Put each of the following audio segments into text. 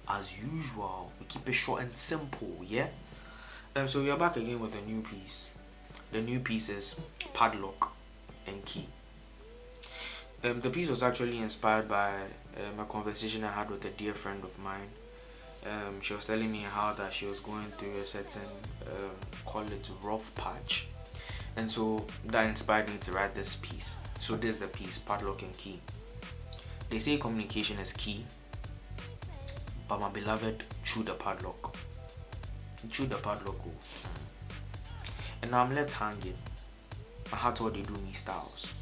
as usual. We keep it short and simple, yeah? So we are back again with a new piece. The new piece is Padlock and Key. The piece was actually inspired by a conversation I had with a dear friend of mine. She was telling me how that she was going through a certain, call it rough patch. And so that inspired me to write this piece. So this is the piece, Padlock and Key. They say communication is key, but my beloved, chew the padlock. Chew the padlock. Oh. And now I'm left hanging. My heart all they do me styles.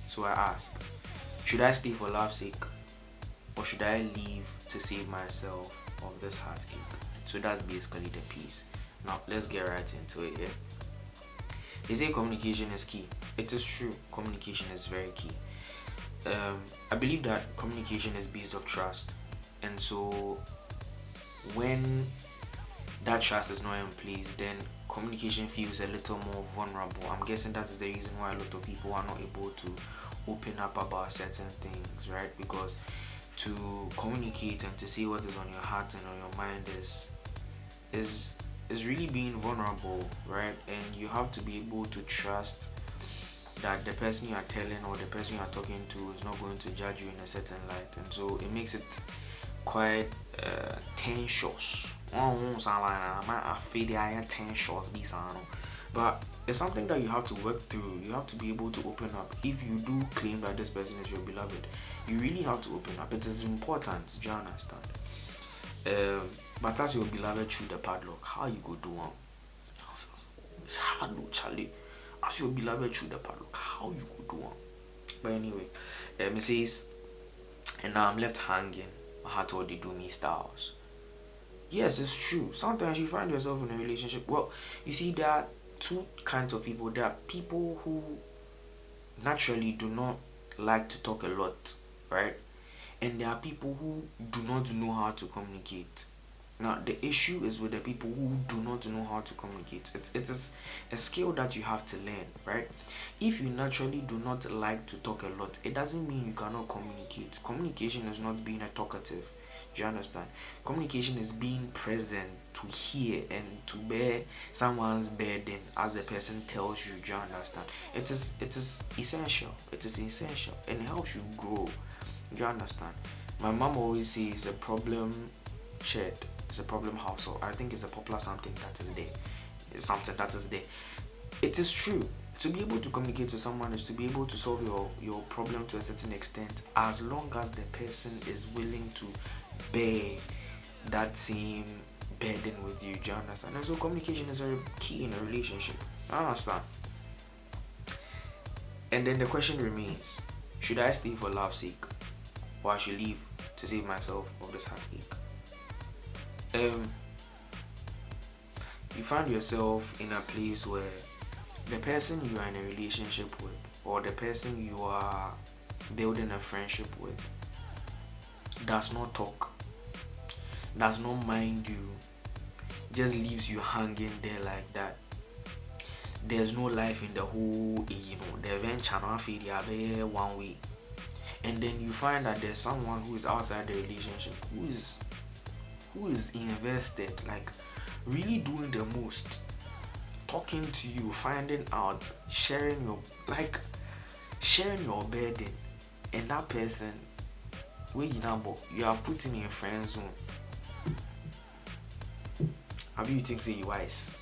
So I ask, should I stay for love's sake? Or should I leave to save myself of this heartache? So that's basically the piece. Now let's get right into it, yeah? They say communication is key. It is true, communication is very key. I believe that communication is based of trust, and so when that trust is not in place, then communication feels a little more vulnerable. I'm guessing that is the reason why a lot of people are not able to open up about certain things, right? Because to communicate and to say what is on your heart and on your mind is really being vulnerable, right? And you have to be able to trust that the person you are telling or the person you are talking to is not going to judge you in a certain light, and so it makes it quite tensious. But it's something that you have to work through. You have to be able to open up. If you do claim that this person is your beloved, you really have to open up. It is important. Do you understand? But as your beloved through the padlock, how you go do one? It's hard, Charlie. As your beloved through the padlock, how you go do one? But anyway, it says, and now I'm left hanging. My heart all they do me styles. Yes, it's true. Sometimes you find yourself in a relationship. Well, you see, there are two kinds of people. There are people who naturally do not like to talk a lot, right? And there are people who do not know how to communicate. Now, the issue is with the people who do not know how to communicate. It is a skill that you have to learn, right? If you naturally do not like to talk a lot, it doesn't mean you cannot communicate. Communication is not being a talkative. Do you understand? Communication is being present to hear and to bear someone's burden as the person tells you. Do you understand? It is essential. It is essential and it helps you grow. Do you understand? My mom always says a problem shared is a problem household. I think it's a popular something that is there. It's something that is there. It is true. To be able to communicate with someone is to be able to solve your problem to a certain extent, as long as the person is willing to bear that same burden with you. Do you understand? And so communication is very key in a relationship. I understand. And then the question remains, should I stay for love's sake, or I should leave to save myself of this heartache? You find yourself in a place where the person you are in a relationship with, or the person you are building a friendship with, does not talk, does not mind you, just leaves you hanging there like that. There's no life in the whole, the venture one way. And then you find that there's someone who is outside the relationship who is invested, like really doing the most, talking to you, finding out, sharing your burden, and that person where you are putting in friend zone. Have you think say you wise?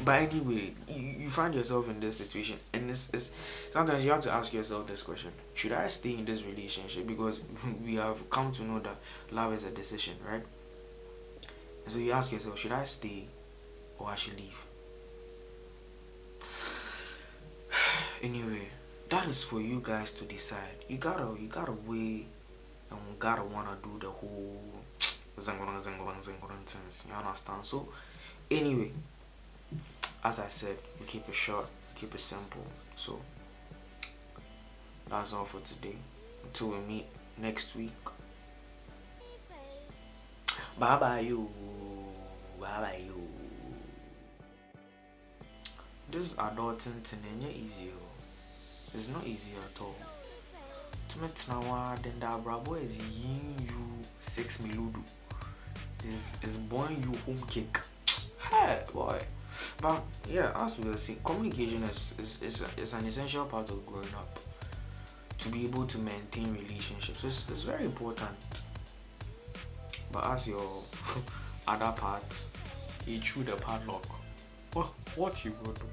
But anyway, you find yourself in this situation, and it's sometimes you have to ask yourself this question: should I stay in this relationship? Because we have come to know that love is a decision, right? And so you ask yourself, should I stay or I should leave? Anyway, that is for you guys to decide. You gotta weigh and gotta wanna do the whole things. You understand? So anyway, as I said, we keep it short, keep it simple. So that's all for today. Until we meet next week. Bye bye you. Bye bye you. This adulting thing ain't easy. It's not easy at all. To me, then the brabo is yin you 6 miludu. Is buying you home cake. Hey boy. But yeah, as we were saying, communication is an essential part of growing up. To be able to maintain relationships, it's very important. But as your other part, you chew the padlock. What you go do?